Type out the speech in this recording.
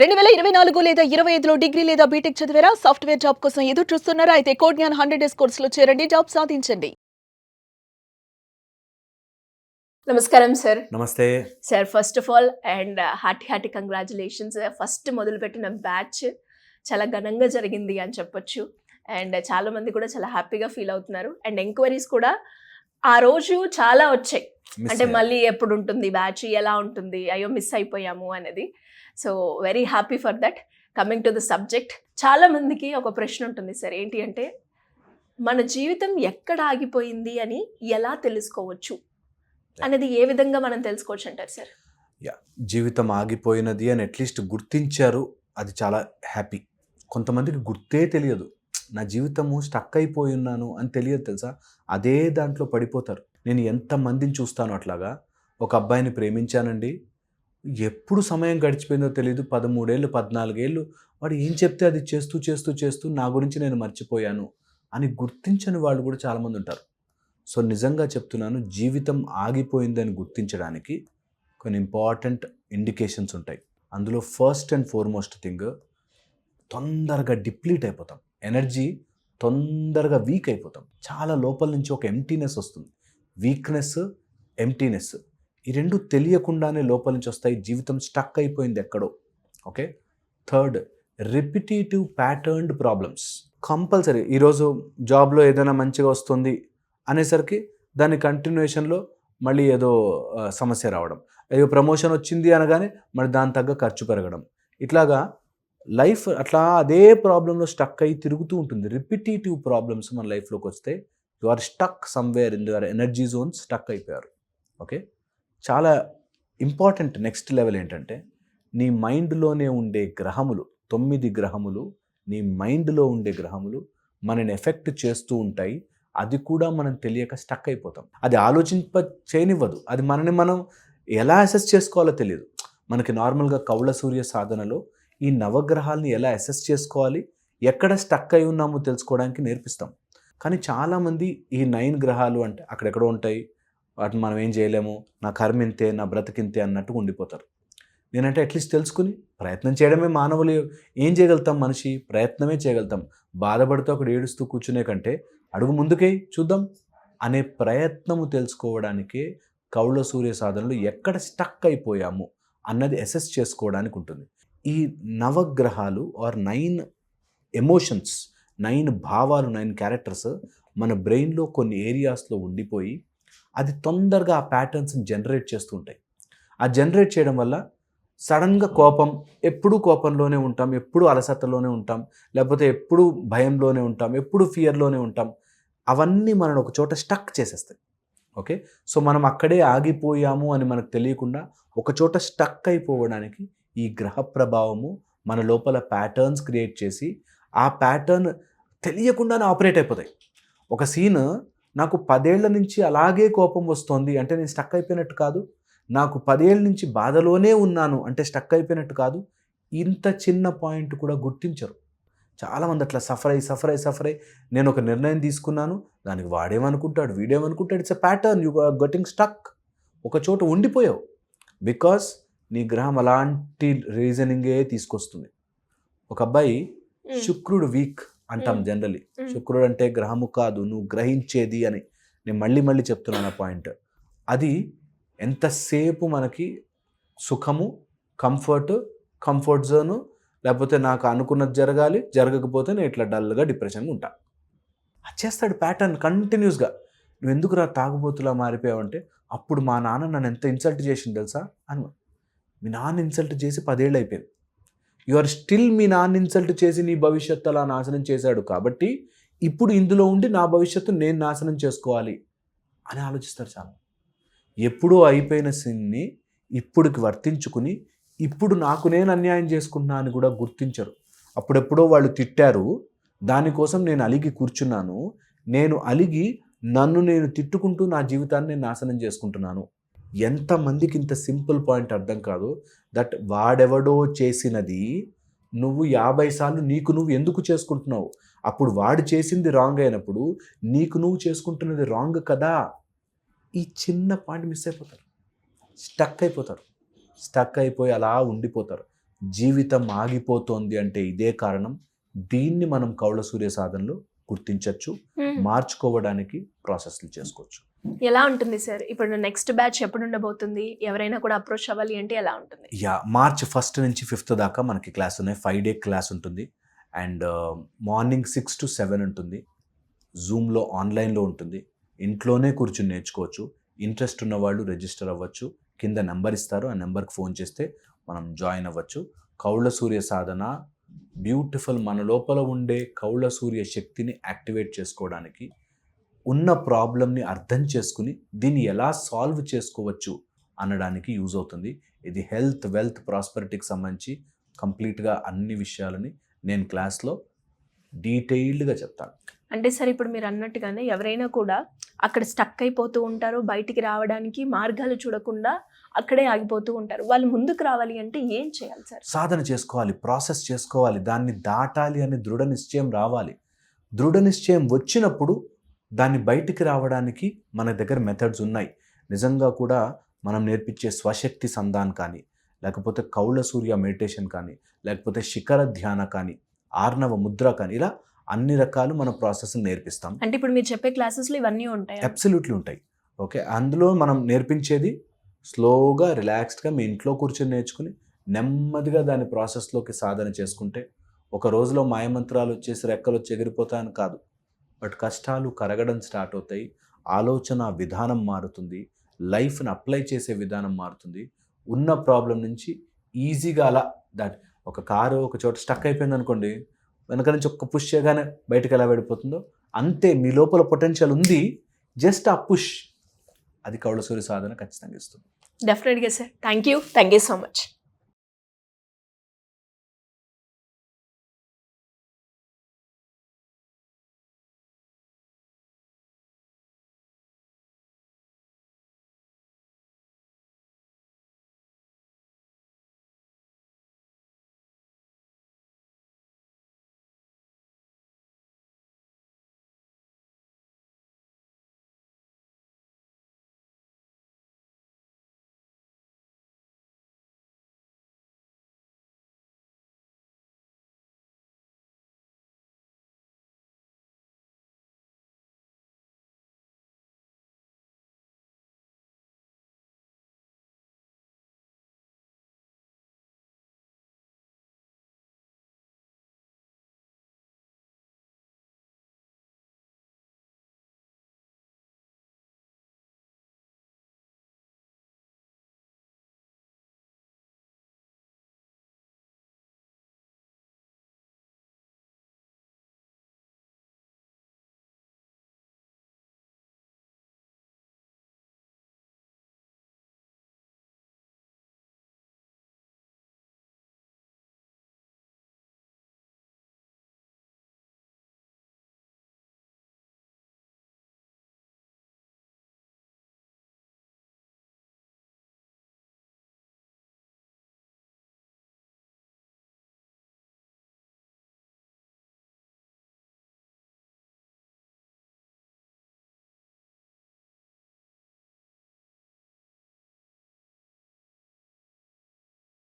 2024 లేదా 25లో డిగ్రీ లేదా బీటెక్ చదివారా? సాఫ్ట్‌వేర్ జాబ్ కోసం ఎదురు చూస్తున్నారా? అయితే కోడ్ జ్ఞాన్ 100 డేస్ కోర్సులో చేరండి. జాబ్ సాధించండి. నమస్కారం సార్. నమస్తే. Sir first of all hearty congratulations. First మొదలుపెట్టిన బ్యాచ్ చాలా ఘనంగా జరిగింది అని చెప్పొచ్చు. చాలా మంది కూడా చాలా హ్యాపీగా ఫీల్ అవుతున్నారు. ఎంక్వైరీస్ కూడా ఆ రోజు చాలా వచ్చాయి. అంటే మళ్ళీ ఎప్పుడు ఉంటుంది బ్యాచ్, ఎలా ఉంటుంది, అయ్యో మిస్ అయిపోయాము అనేది. So very happy for that. Coming to the subject, చాలా మందికి ఒక ప్రశ్న ఉంటుంది సార్, ఏంటి అంటే మన జీవితం ఎక్కడ ఆగిపోయింది అని ఎలా తెలుసుకోవచ్చు అనేది ఏ విధంగా మనం తెలుసుకోవచ్చు అంటారు సార్? జీవితం ఆగిపోయినది అని అట్లీస్ట్ గుర్తించారు, అది చాలా హ్యాపీ. కొంతమందికి గుర్తే తెలియదు, నా జీవితము స్టక్ అయిపోయి ఉన్నాను అని తెలియదు తెలుసా, అదే దాంట్లో పడిపోతారు. నేను ఎంతమందిని చూస్తాను అట్లాగా. ఒక అబ్బాయిని ప్రేమించానండి, ఎప్పుడు సమయం గడిచిపోయిందో తెలియదు, 13 ఏళ్ళు 14 ఏళ్ళు వాడు ఏం చెప్తే అది చేస్తూ చేస్తూ చేస్తూ నా గురించి నేను మర్చిపోయాను అని గుర్తించని వాళ్ళు కూడా చాలామంది ఉంటారు. సో నిజంగా చెప్తున్నాను, జీవితం ఆగిపోయిందని గుర్తించడానికి కొన్ని ఇంపార్టెంట్ ఇండికేషన్స్ ఉంటాయి. అందులో ఫస్ట్ అండ్ ఫార్మోస్ట్ థింగ్, తొందరగా డిప్లీట్ అయిపోతాం, ఎనర్జీ తొందరగా వీక్ అయిపోతాం. చాలా లోపల నుంచి ఒక ఎంటీనెస్ వస్తుంది. వీక్నెస్, ఎంటీనెస్, ఈ రెండు తెలియకుండానే లోపల నుంచి వస్తాయి. జీవితం స్టక్ అయిపోయింది ఎక్కడో. Okay. Third, repetitive patterned problems. Compulsory ఈరోజు జాబ్లో ఏదైనా మంచిగా వస్తుంది అనేసరికి దాని కంటిన్యూషన్లో మళ్ళీ ఏదో సమస్య రావడం, ఏదో ప్రమోషన్ వచ్చింది అనగానే మరి దాని తగ్గ ఖర్చు పెరగడం, ఇట్లాగా లైఫ్ అట్లా అదే ప్రాబ్లంలో స్టక్ అయ్యి తిరుగుతూ ఉంటుంది. రిపిటేటివ్ ప్రాబ్లమ్స్ మన లైఫ్లోకి వస్తే you are stuck somewhere in your energy zone, stuck అయిపోయారు. ఓకే. చాలా ఇంపార్టెంట్ నెక్స్ట్ లెవెల్ ఏంటంటే, నీ మైండ్లోనే ఉండే గ్రహములు, 9 గ్రహములు, నీ మైండ్లో ఉండే గ్రహములు మనని ఎఫెక్ట్ చేస్తూ ఉంటాయి. అది కూడా మనం తెలియక స్టక్ అయిపోతాం. అది చేయనివ్వదు. అది మనని మనం ఎలా అసెస్ చేసుకోవాలో తెలియదు. మనకి నార్మల్గా కౌళ సూర్య సాధనలో ఈ నవగ్రహాలని ఎలా అసెస్ చేసుకోవాలి, ఎక్కడ స్టక్ అయి ఉన్నామో తెలుసుకోవడానికి నేర్పిస్తాం. కానీ చాలామంది ఈ 9 గ్రహాలు అంటే అక్కడెక్కడో ఉంటాయి, వాటిని మనం ఏం చేయలేము, నా కర్మ ఇంతే, నా బ్రతికింతే అన్నట్టుగా ఉండిపోతారు. నేనంటే అట్లీస్ట్ తెలుసుకుని ప్రయత్నం చేయడమే. మానవులు ఏం చేయగలుగుతాం, మనిషి ప్రయత్నమే చేయగలుగుతాం. బాధపడుతూ అక్కడ ఏడుస్తూ కూర్చునే కంటే అడుగు ముందుకే చూద్దాం అనే ప్రయత్నము తెలుసుకోవడానికే కౌళ సూర్య సాధనలు ఎక్కడ స్టక్ అయిపోయాము అన్నది అసెస్ చేసుకోవడానికి ఉంటుంది. ఈ నవగ్రహాలు ఆర్ 9 ఎమోషన్స్, 9 భావాలు, 9 క్యారెక్టర్స్ మన బ్రెయిన్లో కొన్ని ఏరియాస్లో ఉండిపోయి అది తొందరగా ఆ ప్యాటర్న్స్ని జనరేట్ చేస్తూ ఉంటాయి. ఆ జనరేట్ చేయడం వల్ల సడన్గా కోపం, ఎప్పుడూ కోపంలోనే ఉంటాం, ఎప్పుడూ అలసటలోనే ఉంటాం, లేకపోతే ఎప్పుడూ భయంలోనే ఉంటాం, ఎప్పుడూ ఫియర్లోనే ఉంటాం. అవన్నీ మనల్ని ఒక చోట స్టక్ చేసేస్తాయి. ఓకే. సో మనం అక్కడే ఆగిపోయాము అని మనకు తెలియకుండా ఒక చోట స్టక్ అయిపోవడానికి ఈ గ్రహ ప్రభావము మన లోపల ప్యాటర్న్స్ క్రియేట్ చేసి ఆ ప్యాటర్న్ తెలియకుండానే ఆపరేట్ అయిపోతాయి. ఒక సీన్, నాకు 10 ఏళ్ల నుంచి అలాగే కోపం వస్తుంది అంటే నేను స్టక్ అయిపోయినట్టు కాదు, నాకు 10 ఏళ్ళ నుంచి బాధలోనే ఉన్నాను అంటే స్టక్ అయిపోయినట్టు కాదు. ఇంత చిన్న పాయింట్ కూడా గుర్తించరు. చాలామంది అట్లా సఫర్ అయ్యి నేను ఒక నిర్ణయం తీసుకున్నాను, దానికి వాడేమనుకుంటాడు, వీడేమనుకుంటాడు, it's a pattern, you are getting stuck. ఒక చోట ఉండిపోయావు బికాస్ నీ గ్రహం అలాంటి రీజనింగే తీసుకొస్తుంది. ఒక అబ్బాయి శుక్రుడు వీక్ అంటాం జనరలీ. శుక్రుడు అంటే గ్రహము కాదు, నువ్వు గ్రహించేది అని. నేను మళ్ళీ చెప్తున్నాను ఆ పాయింట్. అది ఎంతసేపు మనకి సుఖము, కంఫర్ట్ జోను, లేకపోతే నాకు అనుకున్నది జరగాలి, జరగకపోతే నేను ఇట్లా డల్గా డిప్రెషన్గా ఉంటా. అది చేస్తాడు ప్యాటర్న్ కంటిన్యూస్గా. నువ్వు ఎందుకురా తాగుబోతులా మారిపోయావంటే, అప్పుడు మా నాన్న నన్ను ఎంత ఇన్సల్ట్ చేసింది తెలుసా అని. మీ నాన్న ఇన్సల్ట్ చేసి 10 ఏళ్ళు అయిపోయింది. యు ఆర్ స్టిల్ మీ నాన్న ఇన్సల్ట్ చేసి నీ భవిష్యత్తు అలా నాశనం చేశాడు కాబట్టి ఇప్పుడు ఇందులో ఉండి నా భవిష్యత్తు నేను నాశనం చేసుకోవాలి అని ఆలోచిస్తారు చాలా. ఎప్పుడూ అయిపోయిన సిన్ని ఇప్పుడుకి వర్తించుకుని ఇప్పుడు నాకు నేను అన్యాయం చేసుకుంటున్నా అని కూడా గుర్తించరు. అప్పుడెప్పుడో వాళ్ళు తిట్టారు, దానికోసం నేను అలిగి కూర్చున్నాను, నేను అలిగి నన్ను నేను తిట్టుకుంటూ నా జీవితాన్ని నేను నాశనం చేసుకుంటున్నాను. ఎంతమందికి ఇంత సింపుల్ పాయింట్ అర్థం కాదు, దట్ వాడెవడో చేసినది నువ్వు 50 సార్లు నీకు నువ్వు ఎందుకు చేసుకుంటున్నావు? అప్పుడు వాడు చేసింది రాంగ్ అయినప్పుడు నీకు నువ్వు చేసుకుంటున్నది రాంగ్ కదా. ఈ చిన్న పాయింట్ మిస్ అయిపోతారు, స్టక్ అయిపోయి అలా ఉండిపోతారు. జీవితం ఆగిపోతోంది అంటే ఇదే కారణం. దీన్ని మనం కౌళ సూర్య సాధనలో గుర్తించవచ్చు, మార్చుకోవడానికి ప్రాసెస్లు చేసుకోవచ్చు. ఎలా ఉంటుంది సార్ ఇప్పుడు నెక్స్ట్ బ్యాచ్ ఎప్పుడు ఉండబోతుంది? ఎవరైనా కూడా అప్రోచ్ అవ్వాలి అంటే ఎలా ఉంటుంది? మార్చ్ 1 నుంచి 5th దాకా మనకి క్లాస్ ఉన్నాయి. 5-day క్లాస్ ఉంటుంది. అండ్ మార్నింగ్ 6 to 7 ఉంటుంది. జూమ్లో ఆన్లైన్లో ఉంటుంది. ఇంట్లోనే కూర్చుని నేర్చుకోవచ్చు. ఇంట్రెస్ట్ ఉన్న వాళ్ళు రిజిస్టర్ అవ్వచ్చు. కింద నెంబర్ ఇస్తారు, ఆ నెంబర్కి ఫోన్ చేస్తే మనం జాయిన్ అవ్వచ్చు. కౌళ సూర్య సాధన బ్యూటిఫుల్, మన లోపల ఉండే కౌళ సూర్య శక్తిని యాక్టివేట్ చేసుకోవడానికి, ఉన్న ప్రాబ్లమ్ని అర్థం చేసుకుని దీన్ని ఎలా సాల్వ్ చేసుకోవచ్చు అనడానికి యూజ్ అవుతుంది. ఇది హెల్త్, వెల్త్, ప్రాస్పరిటీకి సంబంధించి కంప్లీట్గా అన్ని విషయాలని నేను క్లాస్లో డీటెయిల్డ్గా చెప్తాను. అంటే సార్ ఇప్పుడు మీరు అన్నట్టుగానే ఎవరైనా కూడా అక్కడ స్టక్ అయిపోతూ ఉంటారు, బయటికి రావడానికి మార్గాలు చూడకుండా అక్కడే ఆగిపోతూ ఉంటారు. వాళ్ళు ముందుకు రావాలి అంటే ఏం చేయాలి సార్? సాధన చేసుకోవాలి, ప్రాసెస్ చేసుకోవాలి, దాన్ని దాటాలి అనే దృఢ నిశ్చయం రావాలి. దృఢ నిశ్చయం వచ్చినప్పుడు దాన్ని బయటికి రావడానికి మన దగ్గర మెథడ్స్ ఉన్నాయి. నిజంగా కూడా మనం నేర్పించే స్వశక్తి సంధాన్ కానీ, లేకపోతే కౌళ సూర్య మెడిటేషన్ కానీ, లేకపోతే శిఖర ధ్యాన కానీ, ఆర్ణవ ముద్ర కానీ, ఇలా అన్ని రకాలు మన ప్రాసెస్ని నేర్పిస్తాం. అంటే ఇప్పుడు మీరు చెప్పే క్లాసెస్లో ఇవన్నీ ఉంటాయి? అబ్సల్యూట్లీ ఉంటాయి. ఓకే, అందులో మనం నేర్పించేది స్లోగా, రిలాక్స్డ్గా మీ ఇంట్లో కూర్చొని నేర్చుకుని నెమ్మదిగా దాని ప్రాసెస్లోకి సాధన చేసుకుంటే ఒక రోజులో మాయమంత్రాలు వచ్చేసి రెక్కలు వచ్చి ఎగిరిపోతాయని కాదు, బట్ కష్టాలు కరగడం స్టార్ట్ అవుతాయి, ఆలోచన విధానం మారుతుంది, లైఫ్ని అప్లై చేసే విధానం మారుతుంది. ఉన్న ప్రాబ్లం నుంచి ఈజీగా అలా దాటి, ఒక కారు ఒక చోట స్టక్ అయిపోయింది అనుకోండి, వెనక నుంచి ఒక్క పుష్ చేయగానే బయటకు ఎలా వెళ్ళిపోతుందో అంతే మీ లోపల పొటెన్షియల్ ఉంది, జస్ట్ ఆ పుష్, అది కౌళ సూర్య సాధన ఖచ్చితంగా ఇస్తుంది. డెఫినెట్గా sir. Thank you so much.